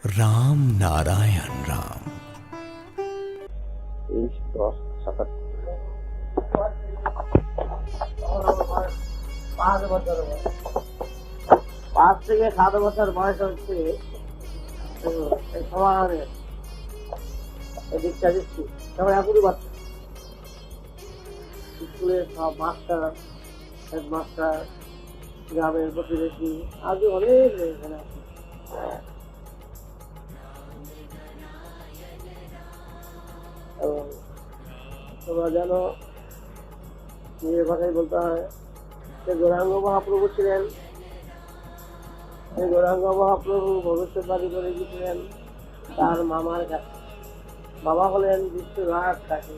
राम नारायण राम। 5 থেকে 7 বছর বয়স হচ্ছে সমানের দিকটা দিচ্ছি। তবে এখনই বাচ্চা স্কুলের সব মাস্টার, হেডমাস্টার, গ্রামের প্রতিবেশী আজও অনেক এখানে আছে। এবং তোমরা জানো, নিজের ভাষায় বলতে হয় যে গৌরাঙ্গ মহাপ্রভু ছিলেন, এই গৌরাঙ্গ মহাপ্রভু ভবিষ্যৎবাণী করে গিয়েছিলেন তার মামার কাছে। বাবা হলেন বিষ্ণুদাস ঠাকুর।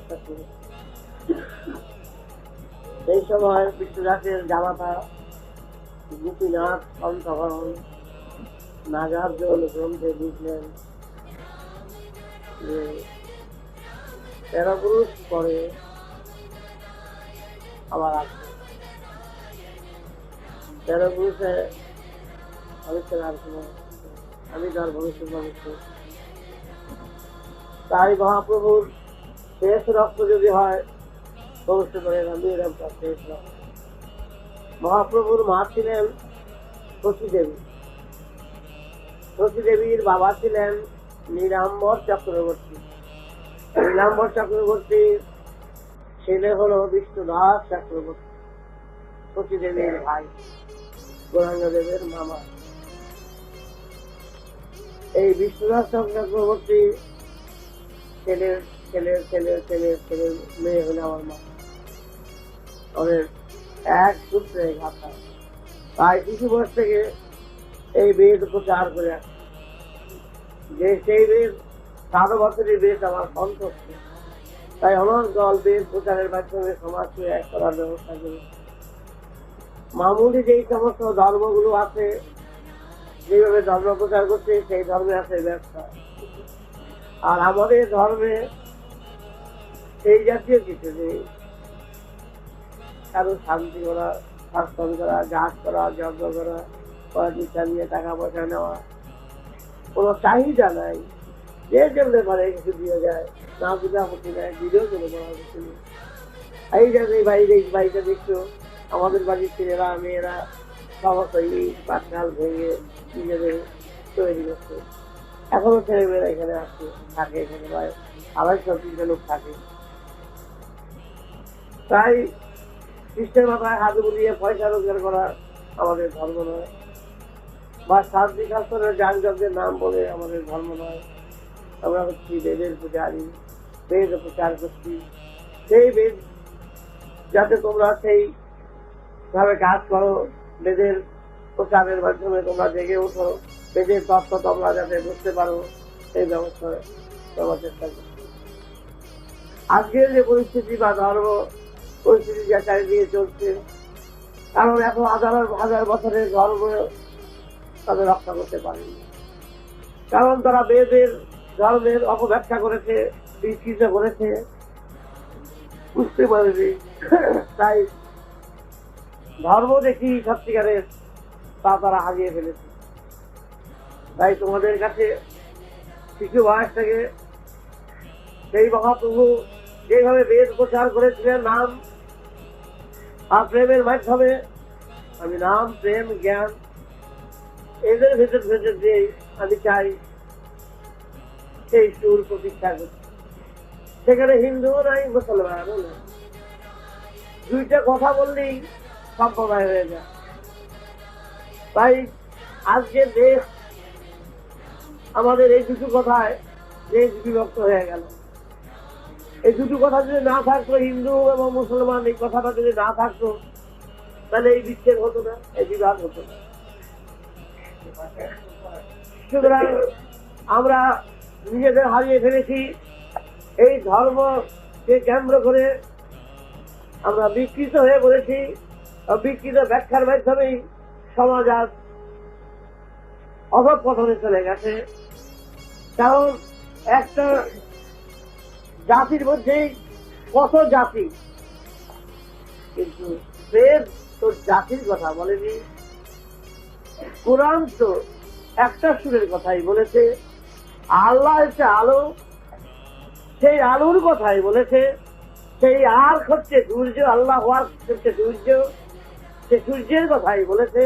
সেই সময় বিষ্ণুদাসের জামাতা গোপীনাথ কণ্ঠহরণ নাগার্জুন গ্রন্থে লিখলেন যে 13 পুরুষ পরে আবার আসবে। 13 পুরুষে আমি তার ভবিষ্যৎ ভবিষ্যৎ। তাই মহাপ্রভুর শেষ রক্ত যদি হয় ভবিষ্যৎ আমি শেষ রক্ত। মহাপ্রভুর মা ছিলেন শশী দেবী। শশী দেবীর বাবা ছিলেন নীলাম্বর চক্রবর্তী। নীলাম্বর চক্রবর্তীর ছেলে হল বিষ্ণুদাস চক্রবর্তী, শশী দেবীর ভাই, গৌরাঙ্গ দেবের মামা। এই বিষ্ণুদাস চক্রবর্তী ছেলের ছেলের ছেলের ছেলের ছেলের মেয়ে হলে আমার মা। ওদের এক সূত্রে ঘাটা। তাই কিছু বয়স থেকে এই বেদ প্রচার করে আসে যে সেই বেদ 7 বছরের বেদ আমার সন্তুষ্ট। তাই অনর্গল বেদ প্রচারের মাধ্যমে সমাজকে এক করার ব্যবস্থা করে। মামুলি যেই সমস্ত ধর্মগুলো আছে, যেভাবে ধর্ম প্রচার করছে সেই ধর্মে আছে ব্যবসা। আর আমাদের ধর্মে সেই জাতীয় কিছু নেই। কারো শান্তি করা, শাসন করা, গাছ করা, যজ্ঞ করা, পয়সা নিয়ে টাকা পয়সা নেওয়া, কোনো চাহিদা নাই। যে যেমনি পারে কিছু দিয়ে যায়, না দিলে আপত্তি নেয়, দিলেও চলে করা কিছু নেই। এই যে বাড়িটা দেখছো, আমাদের বাড়ির ছেলেরা মেয়েরা সমস্ত ইট পাটকাল ভেঙে নিজেদের তৈরি করছে। এখনো ছেলেমেয়েরা এখানে আসছে, থাকে এখানে, প্রায় 250-300 লোক থাকে। তাই খ্রিস্টের মাথায় হাত বুলিয়ে পয়সা রোজগার করা আমাদের ধর্ম নয়, বা শান্তি শাস্ত্রের যানযজ্ঞের নাম বলে আমাদের ধর্ম নয়। আমরা হচ্ছি বেদের পূজারী, বেদ প্রচার করছি। সেই বেদ যাতে তোমরা সেই ভাবে কাজ করো, বেদের প্রচারের মাধ্যমে তোমরা জেগে ওঠো, বেদের তত্ত্ব তোমরা যাতে বুঝতে পারো, সেই ব্যবস্থা তোমরা চেষ্টা করছো। আজকের যে পরিস্থিতি বা ধর্ম পরিস্থিতি যা চারিদিকে চলছে, কারণ এখন হাজার বছরের ধর্ম তাদের রক্ষা করতে পারেনি। কারণ তারা বেদের ধর্মের অপব্যাখ্যা করেছে, বিকৃত করেছে, বুঝতে পারেনি। তাই ধর্ম দেখি সত্যিকারের তা তারা হারিয়ে ফেলেছে। তাই তোমাদের কাছে কিছু বয়স থেকে সেই মহাপ্রভু যেভাবে বেদ প্রচার করেছিলেন নাম আর প্রেমের মাধ্যমে, আমি নাম, প্রেম, জ্ঞান এদের ভেতর দিয়ে আমি চাই সেই সুর প্রতিষ্ঠা করছি। সেখানে হিন্দুও নাই, মুসলমানও নাই, দুইটা কথা বললেই সম্প্রদায় হয়ে যায়। তাই আজকের দেশ আমাদের এই দুটো কথায় দেশ বিভক্ত হয়ে গেল। এই দুটো কথা যদি না থাকতো, হিন্দু এবং মুসলমান এই কথাটা যদি না থাকতো, তাহলে এই বিচ্ছেদ হতো না, এই বিভাগ হতো না। সুতরাং আমরা নিজেদের হারিয়ে ফেলেছি। এই ধর্মকে কেন্দ্র করে আমরা বিকৃত হয়ে পড়েছি। বিকৃত ব্যাখ্যার মাধ্যমেই সমাজ আজ অধঃপতনে চলে গেছে। কারণ একটা জাতির মধ্যেই কত জাতি, কিন্তু বেদ তো জাতির কথা বলেনি। কোরআন তো একটা সুরের কথাই বলেছে, আল্লাহ হচ্ছে আলো, সেই আলোর কথাই বলেছে। সেই আর হচ্ছে সূর্য, আল্লাহ হচ্ছে সূর্য, সে সূর্যের কথাই বলেছে।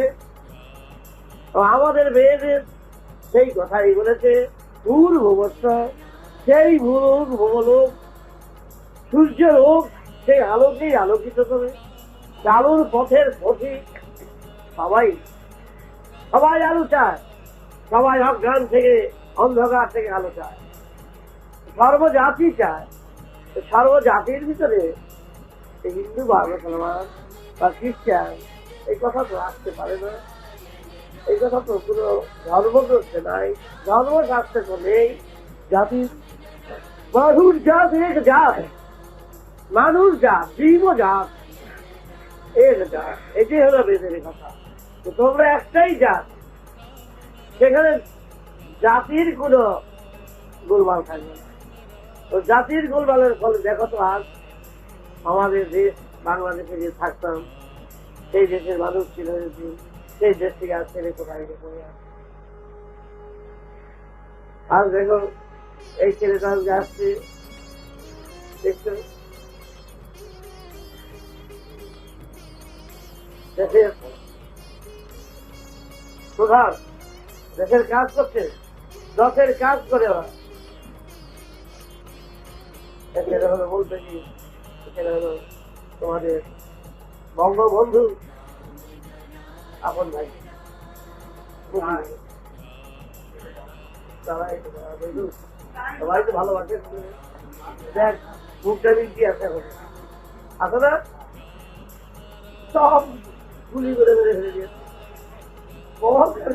আমাদের বেদের সেই কথাই বলেছে। ভূর ভূবস্ব, সেই ভূলোক ভূমলোক, সূর্য লোক সেই আলোকেই আলোকিত করে। আলোর পথের পথিক সবাই সবাই আলো চায়, সবাই অজ্ঞান থেকে অন্ধকার থেকে আলো চায়, সর্বজাতি চায়। সর্বজাতির ভিতরে হিন্দু বা মুসলমান বা খ্রিস্টান এই কথা তো আসতে পারে না। এই কথা তো কোনো ধর্মগ্রন্থে নাই, ধর্মশাস্ত্রে তো নেই। জাতির মানুষ জাত এক জাত, মানুষ জাত জীব জাত এক জাত, এটি হলো বেদের কথা। তো তোমরা একটাই জাত, সেখানে জাতির কোন গোলমাল থাকবে না। তো জাতির গোলমালের ফলে দেখো তো আজ আমাদের দেশ বাংলাদেশে যে থাকতাম, সেই দেশের মানুষ ছিল, সেই দেশ থেকে আজ ছেলে কোথায় পড়ে আছে। আজ দেখো এই ছেলেটা আসছে, দেখছো দেশের প্রধান, দেশের কাজ করছে, দশের কাজ করে ওরা। এখানে হলো বলতে কি, এখানে হলো তোমাদের বঙ্গবন্ধু আপন ভাই, সবাই তো ভালোবাসে। দেখ মুখটা দিক আছে, আছে না, সব গুলি করে মেরে ফেলে দিয়েছে।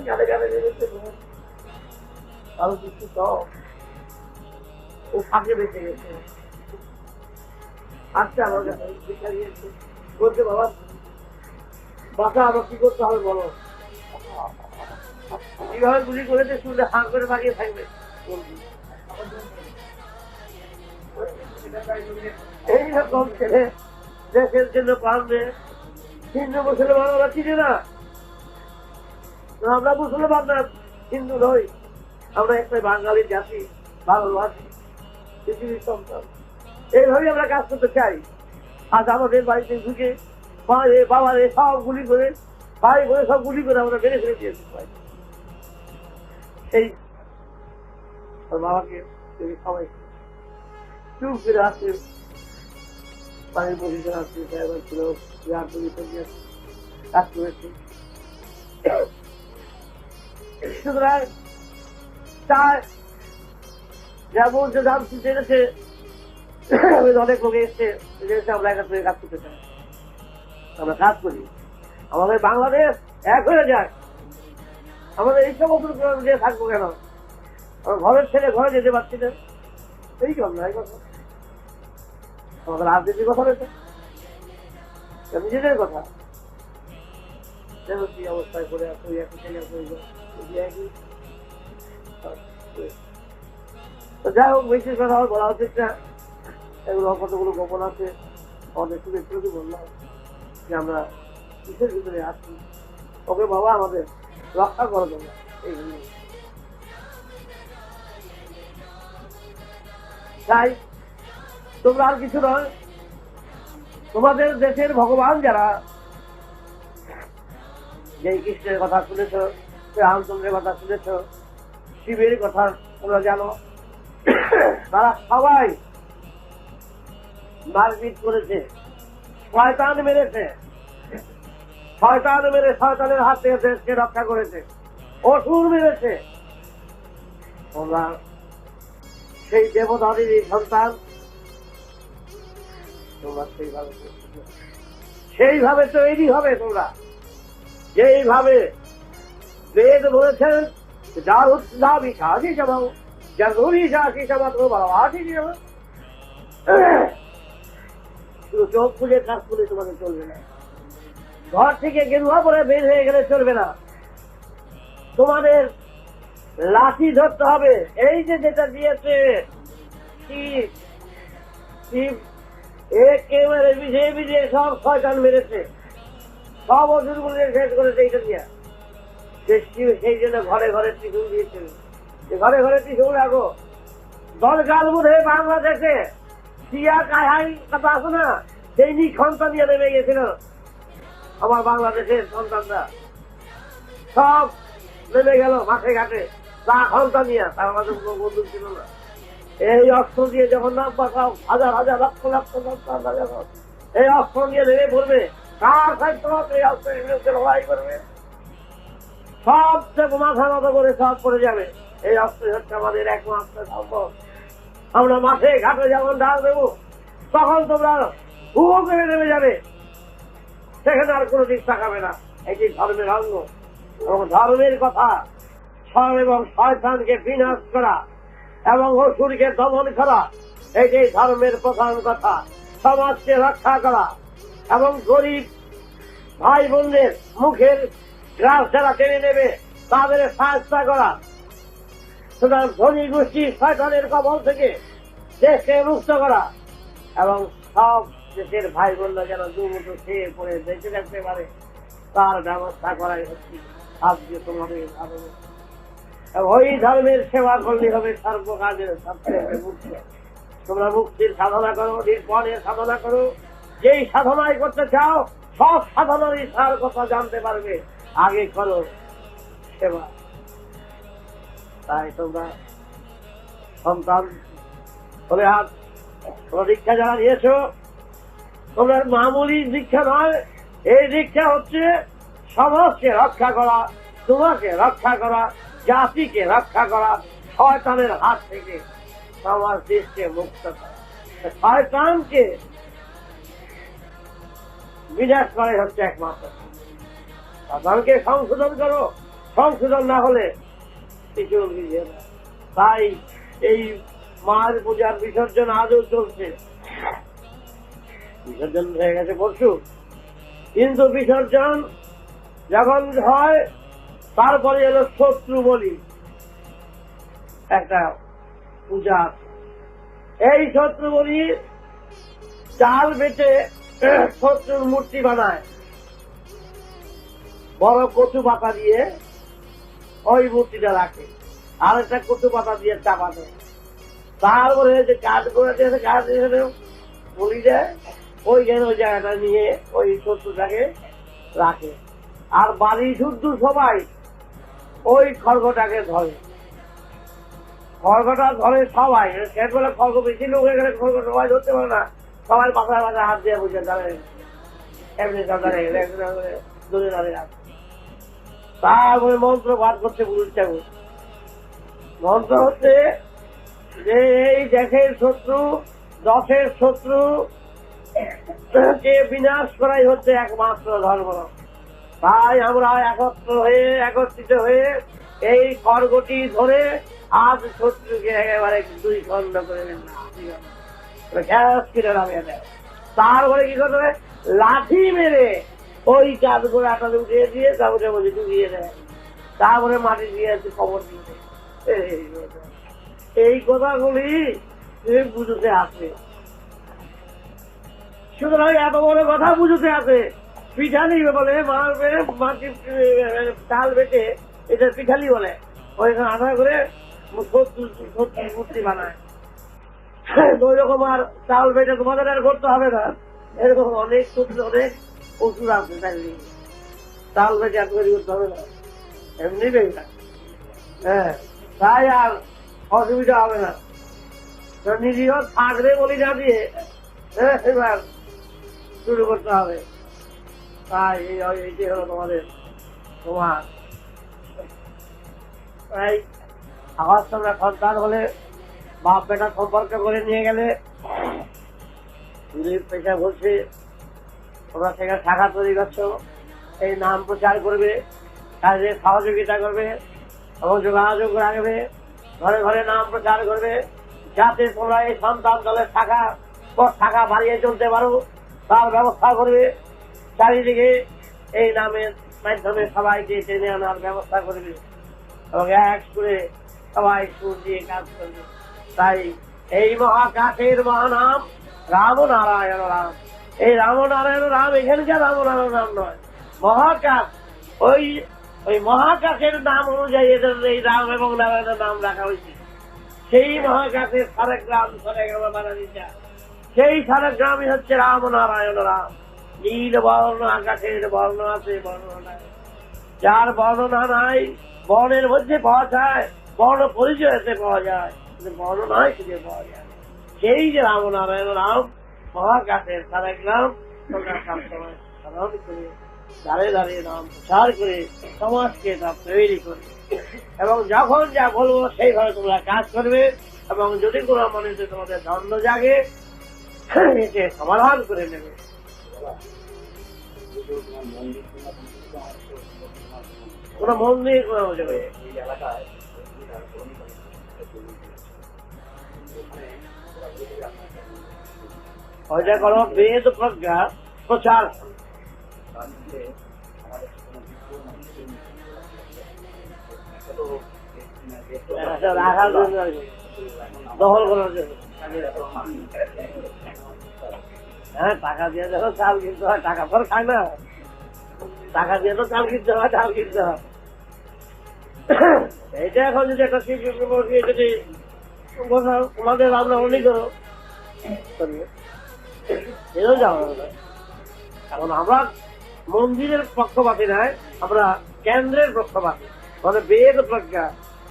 কানে কানে বেরোচ্ছে আরো কিছু, সব ও ফাঁকে বেঁচে গেছে। আসছে আমার কাছে শিক্ষা দিয়েছে, বলছে বাবা বাসা আমার কি করতে হবে বলো। কিভাবে গুলি করেছে শুনলে হাঁ করে বাগিয়ে থাকবে। এইরকম ছেলে দেশের জন্য পারবে। হিন্দু মুসলমান ওরা চিনে না, আমরা মুসলমান না, হিন্দু নই, আমরা একটা বাঙালি জাতি, ভারতবাসী, পৃথিবীর সন্তান। এইভাবেই আমরা কাজ করতে চাই। আজ আমাদের বাড়িতে ঢুকে মা রে বাবা রে সব গুলি করে, ভাই বলে সব গুলি করে আমরা বেড়ে ফেলে দিয়েছি। সেই বাবাকে সবাই চুপ করে আসছে, বাড়ির পজিশন আসছে, ড্রাইভার ছিল, কাজ করেছে। সুতরাং তার যেমন যে দাম শুনতে এনেছে, অনেক লোক এসছে, আমরা একা করে কাজ করতে চাই, আমরা কাজ করি। আমাদের বাংলাদেশ এক হয়ে যায়। আমাদের এই সমস্ত দিয়ে থাকবো কেন? আমার ঘরের ছেলে ঘরে যেতে পারছি না, এই কম না, এই কথা আমাদের রাজনীতির কথা রয়েছে, নিজেদের কথা। কি অবস্থায় করে আসো, যাই হোক, বেশি কথা বলা উচিত না, এগুলো কতগুলো গোপন আছে। আমাদের শুধু একটু বললাম যে আমরা কিসের ভিতরে আছি, ওকে বাবা আমাদের রক্ষা করে দেবো। এইগুলো তাই তোমরা আর কিছু নয়, তোমাদের দেশের ভগবান যারা, যে কৃষ্ণের কথা শুনেছ, রামচন্দ্রের কথা শুনেছ, শিবের কথা তোমরা জানো, তারা সবাই মারপিট করেছে, শয়তান মেরেছে, শয়তান মেরে শয়তানের হাত থেকে দেশকে রক্ষা করেছে, অসুর মেরেছে। তোমরা সেই দেবতাদের সন্তান, তোমরা সেইভাবে তৈরি হবে। তোমরা যেইভাবে বেদ বলেছেন, চোখ খুলে কাজ করে তোমাদের চলবে না। ঘর থেকে গেরুয়া পরে বের হয়ে গেলে চলবে না, তোমাদের লাঠি ধরতে হবে। এই যে যেটা দিয়েছে একেবারে বিজে বিজে সব শয়তান মেরেছে, সব অসুর গুলো শেষ করেছে এইটা দিয়ে। সেই জন্য ঘরে ঘরে ত্রিশূল দিয়েছে, যে ঘরে ঘরে টিসু রাখো। দরকার বোধে বাংলাদেশে সিয়া কাহাই কথা আছে না, সেই নিক সন্তান নিয়ে নেমে গেছিল আমার বাংলাদেশের সন্তানরা, সব নেমে গেল মাঠে ঘাটে তা সন্তান নিয়ে, তার মাঝে কোনো বন্ধু ছিল না। এই অস্ত্র দিয়ে যখন নাম পাঠাও হাজার হাজার লক্ষ লক্ষ সন্তানরা যখন এই অস্ত্র নিয়ে নেমে পড়বে, কার সাহিত্য এই অস্ত্রের বিরুদ্ধে লড়াই করবে, সব মাথা মতো করে সব পড়ে যাবে। এই অস্ত্র হচ্ছে আমাদের একমাত্র সম্ভব। আমরা মাঠে ঘাটে যেমন ডাল দেবো, তখন তোমরা হু করে নেমে যাবে, সেখানে আর কোনো দিক তাকাবে না। এটি ধর্মের অঙ্গ এবং ধর্মের কথা সব এবং শয়তানকে বিনাশ করা এবং অসুরকে দমন করা, এটি ধর্মের প্রধান কথা। সমাজকে রক্ষা করা এবং গরিব ভাই বোনদের মুখের গ্রাস যারা টেনে নেবে তাদের সাহায্য করা, সুতরাং ধনী গোষ্ঠীর শয়তানের কবল থেকে দেশকে মুক্ত করা এবং সব দেশের ভাই বোনরা যেন দুমুঠো খেয়ে পড়ে বেঁচে থাকতে পারে তার ব্যবস্থা করাই হচ্ছে আজকে তোমাদের ধর্ম। ওই ধর্মের সেবা করলে হবে সর্বকাজের সবচেয়ে মুক্তি। তোমরা মুক্তির সাধনা করো, নির্পণের সাধনা করো, যেই সাধনাই করতে চাও সব সাধনারই সার কথা জানতে পারবে। আগে করো সেবা। তাই তোমরা সন্তান বলে হাত তোমরা দীক্ষা যারা নিয়েছো, তোমরা মামুলি দীক্ষা নয়, এই দীক্ষা হচ্ছে সমাজকে রক্ষা করা, তোমাকে রক্ষা করা, জাতিকে রক্ষা করা, শয়তানের হাত থেকে সমাজ দেশকে মুক্ত করা। শয়তানকে বিনাশ করাই হচ্ছে একমাত্র। শয়তানকে সংশোধন করো, সংশোধন না হলে কিছু বুঝে না। তাই এই মায়ের পূজার বিসর্জন আজও চলছে, বিসর্জন হয়ে গেছে পরশু, কিন্তু বিসর্জন যখন হয় তারপরে এলো শত্রু বলি একটা পূজা। এই শত্রু বলি চাল বেটে শত্রুর মূর্তি বানায়, বড় কচু পাতা দিয়ে ওই মূর্তিটা রাখে, আর একটা কচু পাতা দিয়ে চাপা দেয়। তারপরে যে কাজ করে দিয়েছে কাজ বলি দেয়, ওই যেন ওই জায়গাটা নিয়ে ওই শত্রুটাকে রাখে। আর বাড়ি শুদ্ধ সবাই ওই খড়গটাকে ধরে, খড়গটা ধরে সবাই। খেত বলে খড়গ বেশি লোক হয়ে গেলে খড়গ সবাই ধরতে পারে না, সবাই পাশায় পাশায় হাত দিয়ে বুঝে ধরে, এমনি ধরে দাঁড়িয়ে আছে। তারপরে মন্ত্র পাঠ করছে পুরুষ ঠাকুর। মন্ত্র হচ্ছে যে এই দেশের শত্রু, দশের শত্রু কে বিনাশ করাই হচ্ছে একমাত্র ধর্ম। তাই আমরা একত্রিত হয়ে এই খড়গটি ধরে আজ শত্রুকে একেবারে দুই খণ্ড করে তারপরে কি করতে হবে, লাঠি মেরে ওই কাজ করে আটাতে উঠিয়ে দিয়ে তারপরে বলে ডুবিয়ে দেয়, তারপরে মাটি দিয়ে খবর দিয়ে দেয়। এই কথাগুলি বুঝতে আসে। সুতরাং এত বড় কথা বুঝতে আসে। পিঠালি বলে মারবে, মাটি চাল বেটে এটা পিঠালি বলে, ওইখানে আধা করে মূর্তি বানায়। ওই রকম আর চাল বেটে তোমাদের আর করতে হবে না, এরকম অনেক সূত্র অনেক ওষুধ আছে, তাই চাল বেটে আর তৈরি করতে হবে না, এমনি বেটা। হ্যাঁ, তাই আর অসুবিধা হবে না। নিজেও থাকবে বলি না দিয়ে এবার শুরু করতে হবে। তাই এইটি হলো তোমার তাই আবার তোমরা সন্তান হলে বাপ বেটা সম্পর্ক করে নিয়ে গেলে পেশা বলছে তোমরা সেখানে শাখা তৈরি করছো, এই নাম প্রচার করবে, কাজে সহযোগিতা করবে এবং যোগাযোগ রাখবে, ঘরে ঘরে নাম প্রচার করবে, যাতে তোমরা এই সন্তান দলের শাখা বাড়িয়ে চলতে পারো তার ব্যবস্থা করবে। চারিদিকে এই নামের মাধ্যমে সবাইকে টেনে আনার ব্যবস্থা করবে এবং এক করে সবাই সুর দিয়ে কাজ করবে। তাই এই মহাকাশের মহানাম রামনারায়ণ রাম। এই রামনারায়ণ রাম এখানকার রামনারায়ণ রাম নয়, মহাকাশ ওই ওই মহাকাশের নাম অনুযায়ী এদের এই রাম এবং নারায়ণের নাম রাখা হয়েছে। সেই মহাকাশের সারেক গ্রাম সারেক আমরা বানানি চাই, সেই সারেক গ্রামই হচ্ছে রাম নারায়ণ রাম। নীল বর্ণ আকাশের বর্ণ আছে, বর্ণনা নাই, যার বর্ণনা নাই বর্ণের মধ্যে পাওয়া যায়, বর্ণ পরিচয়তে পাওয়া যায়, বর্ণ নয় খুঁজে পাওয়া যায়। সেই যে রাম নারায়ণ রাম মহাকাশের সারেক গ্রাম তোমরা সবসময় স্মরণ করে দাঁড়িয়ে দাঁড়িয়ে নাম প্রচার করে সমাজকে তা তৈরি করবে, এবং যখন যা বলবো সেইভাবে তোমরা কাজ করবে, এবং যদি কোনো মানুষের তোমাদের দ্বন্দ্ব জাগে এতে সমাধান করে নেবে। কোন মন্দির কোন যাবে ওইটা করো বেদ প্রজ্ঞা প্রচার, রাখার জন্য দখল করার জন্য। হ্যাঁ, টাকা দিয়ে দেখো চাল কিনতে হয়, টাকা পর খায় না, টাকা দিয়ে তো চাল কিনতে হয়, চাল কিনতে হয়। এইটা এখন যদি একটা শিল্পী যদি তোমাদের আমরা অনেক করো এও যাওয়া না। এখন আমরা মন্দিরের পক্ষপাতী নয়, আমরা কেন্দ্রের পক্ষপাতী। মানে বেদ প্রজ্ঞা,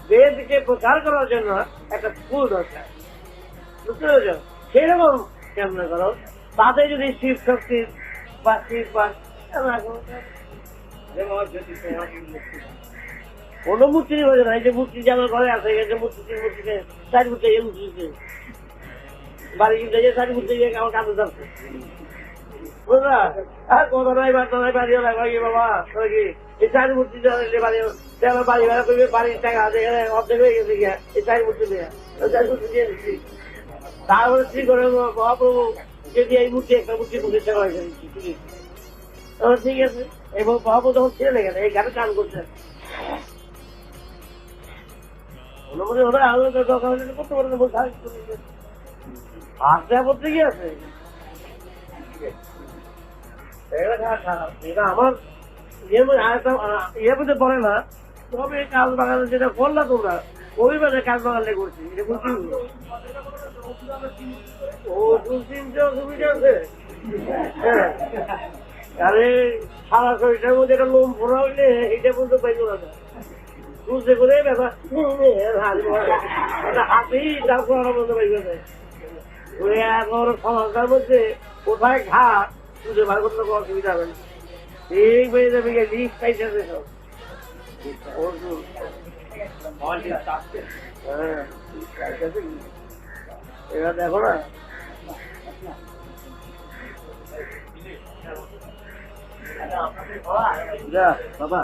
বেদকে প্রচার করার জন্য একটা স্কুল দরকার, বুঝতে পেরেছ? সেরকম কেন্দ্র করো, তাতে যদি শিব শক্তির বা শিব বা কোন মূর্তি হয়ে না, এই যে মূর্তি যে আমার ঘরে আছে, এই যে মূর্তিতে চারি মূর্তি এই মূর্তিতে বাড়ি কিনতে যে চারি মূর্তি আমার কাছে যাচ্ছে, বুঝলা? আর কথা নাই বার্তা নাই, বাড়িও লাগে বাবা কি এই চারি মূর্তি বাড়ি আমার বাড়ি ভাড়া করবে, বাড়ির টাকা আছে অর্ধেক হয়ে গেছে গিয়া এই চারি মূর্তি দিয়ে চারি মূর্তি দিয়ে দিচ্ছি। তারপরে শ্রী করে মহাপ্রভু যদি এই মূর্তি একটা মূর্তি প্রতিষ্ঠা করে ঠিক আছে। এবং মহাপ্রভু যখন ছেড়ে গেছে এই গানে গান করছে অনুমতি হলে আলাদা দরকার হলে করতে পারে না, বলতে আসতে করতে কি আছে এটা আমার ইয়ে মধ্যে পড়ে না। তবে কাজ বাগানে যেটা করলা তোমরা ওই বাজে কাজ বাগানে করছি, এটা বুঝছি। ও দুশ্চিন্তে অসুবিধা আছে, আরে সারা শরীরটার মধ্যে একটা লোম ফোনা হইলে এইটা বলতে পাইল না, বুঝতে করে ব্যাপার হাতেই তারপর বলতে পাইবে না। ওই এখন সমাজটার মধ্যে কোথায় ঘা খুঁজে বার করতে কোনো অসুবিধা হবে না, ঠিক হয়ে যাবে লিখ পাইতেছে সব। হ্যাঁ, এবার দেখো না বাবা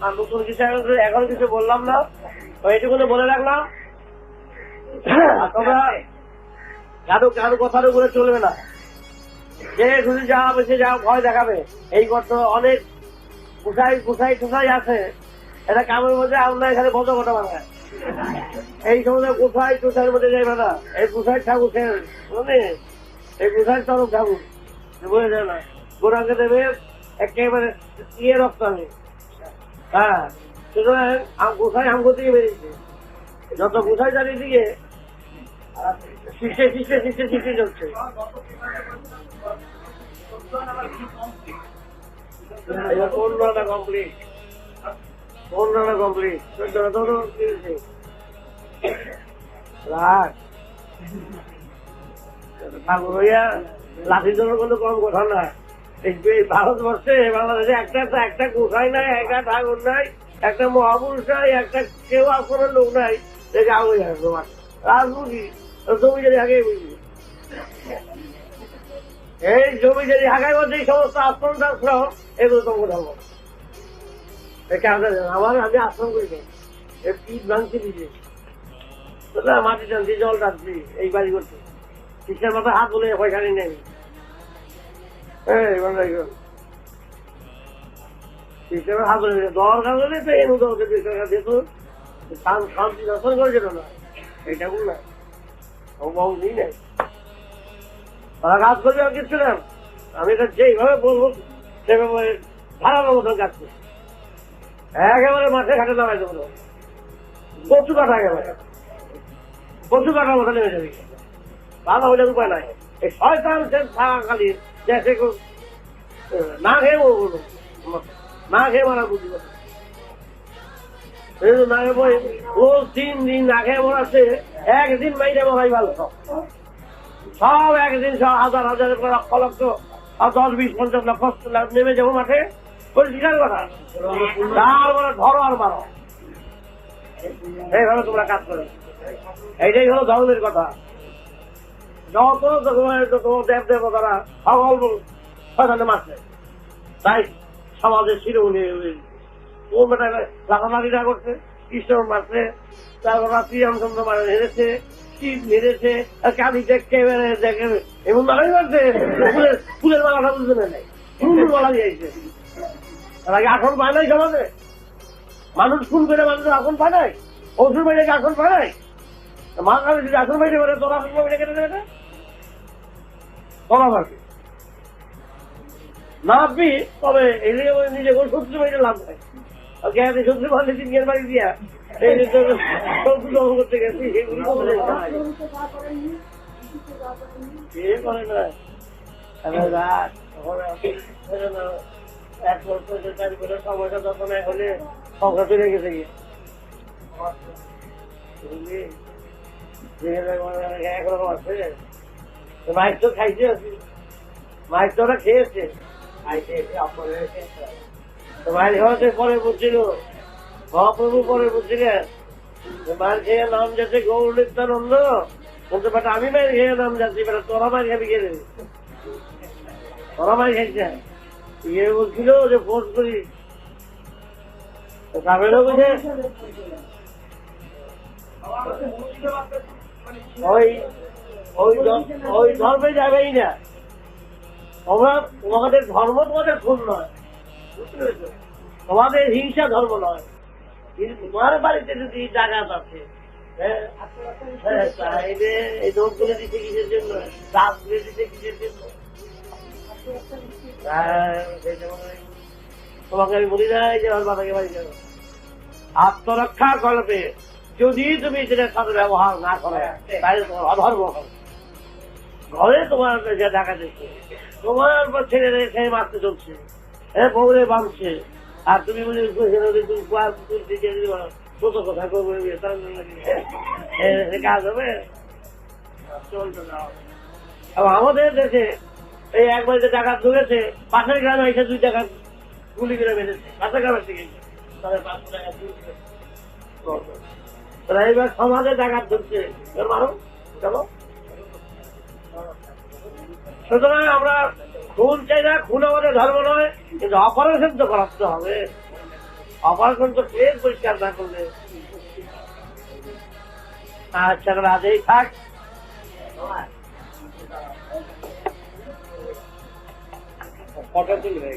আর নতুন কিছু এখন কিছু বললাম না, এইটুকুনে বলে রাখলাম। তোমরা কারো কথার উপরে চলবে না, যে শুধু যা বেশি যা ভয় দেখাবে। এই গর্ত অনেক গুছাই আছে, এটা কামের মধ্যে আমরা এখানে বন্ধ কথা বানায় এই সময় গুছাইয়ের মধ্যে যাইবে না। এই গুছাই ঠাকুর বুঝলি, এই গুছাই তরফ ঠাকুর বুঝে যায় না, গোড়াকে দেবে একেবারে ইয়ে রক্ত আমি। হ্যাঁ, সুতরাং গুছাই আমগো দিকে বেরিয়েছে, যত গুছাই চালিয়ে দিকে শিখে চলছে। কোন রান্না কমপ্লিট, কোন রান্না কমপ্লিট রাখ ঠাকুর হইয়া লাঠির জন্য কোনো কম কথা না। ভারতবর্ষে বাংলাদেশে একটা গোসাই নাই, একটা ঠাকুর নাই, একটা মহাপুরুষ নাই, একটা কেউ আপনার লোক নাই দেখে আগে তোমার রাজমুখী জমি যদি আগে বুঝবি। এই জমি যদি আগায় বলছে এই সমস্ত আশ্রম টাশ্রম এগুলো তোমাকে ধরবো। আমার আমি আশ্রম করি পিঠ ভাঙছি দিদি মাটি টানছি, জল টানছি, এই বাড়ি করছি, শিক্ষার মাথায় হাত বলে পয়সা নিয়ে নেই। শিক্ষার হাত বলে দরকার হলে তো এর উদয় 2 টাকা দিত, শান্তি দর্শন করেছিল না, এইটা বল না। নেই নাই, তারা কাজ করবে আর কিছু না। আমি এটা যেইভাবে বলবো সেভাবে ধারানোর মতন কাজ করছি, একেবারে মাঠে ঘাটে নামাই দেবো, কচু কাটা একেবারে কচু কাটার মতো নেমে যাবে, ভালো হইলে উপায় নাই। এই শয়তান থাকাকালী দেশে না খেয়ে বলবো, না খেয়ে মারা বুঝি না খেয়ে ও 3 দিন না খেয়ে মরাচ্ছে, একদিন মাইরে মরাই ভালো, সব একদিন সব হাজার হাজার লক্ষ লক্ষ 10-20-50 লক্ষ নেমে যাবো মাঠে, পরিষ্কার কথা, তারপরে ধরো আর মারো, এইভাবে তোমরা কাজ করো। এইটাই হলো ধর্মের কথা। যত দেব দেবতারা সকল শয়তানে মারছে, তাই সমাজের শিরোমণি ও বেটা লাফালাফিটা করছে, কৃষ্ণ মারছে, তারপর শ্রীরামচন্দ্র হেরেছে, শিব মেরেছে, কালি দেখে দেখে এমন মারাই মারছে, ফুলের মালাটা বুঝতে নেই, ফুলের মালা দিয়েছে। তার আগে আসন পায় নাই সমাজে, মানুষ খুন করে মানুষের আসন পায় নাই, অসুর বাইরে আসন পায় নাই, মা কালী যদি আসন বাইরে করে তোরা আসন বাইরে কেটে দেবে তোরা পারবি না, আপনি তবে এদিকে নিজে কোনো শত্রু বাইরে লাভ নাই, শত্রু বান্ধে 3 বাড়ি দিয়া এই শত্রু দমন করতে গেছি, সেগুলো করে না, এক বছর 4 বছর সময়টা যখন হলে সংখ্যা চলে গেছে গিয়ে একরকম আছে। মাইক তো খাইছে, মাইক তো ওরা খেয়েছে, মায়ের ঘরে পরে বুঝছিল, মহাপ্রভু পরে বুঝছিলেন মায়ের খেয়ে নাম যাচ্ছে গৌর নিত্যানন্দ, বলতে পারে আমি মায়ের খেয়ে নাম যাচ্ছি, বেটা তোরা মায়ের খাবি গেলে, তোরা মায়ের খাইছে। ইয়ে বলছিল যে ফোর্স করি গ্রামেরও বুঝে ওই ধর্মে যাবেই না, তোমরা তোমাদের ধর্ম তোমাদের খুন নয়, তোমাদের হিংসা ধর্ম নয়, কিন্তু তোমার বাড়িতে যদি জায়গা আছে, এই দোষ গুলো দিতে কিসের জন্য, দাস গুলো দিতে কিসের জন্য, তোমাকে আমি বলি নাই যে আমার বাবাকে বাড়ি যাবো। আত্মরক্ষার কল্পে যদি তুমি সেটার সাথে ব্যবহার না করে তাহলে তোমার অধর্ম হবে। ঘরে তোমার যে দেখা দিচ্ছে, তোমার ছেলে সেই মারতে চলছে, বউরে বাঁধছে, আর তুমি বলি কথা করবো, কাজ হবে চলবে না। আমাদের দেশে এই একবার যে টাকা ধরেছে, পাশের গ্রামে এসে 2 টাকা গুলি করে বেঁধেছে, পাশের গ্রামের থেকে তাদের 500 টাকা তারা এইবার সমাজে টাকা ধরছে, মারো চলো। সুতরাং আমরা খুন চাই না, খুন আমাদের ধর্ম নয়, কিন্তু অপারেশন তো করাতে হবে, অপারেশন তো পেট পরিষ্কার না করলে। আচ্ছা রাজেই থাক, কটা চলবে।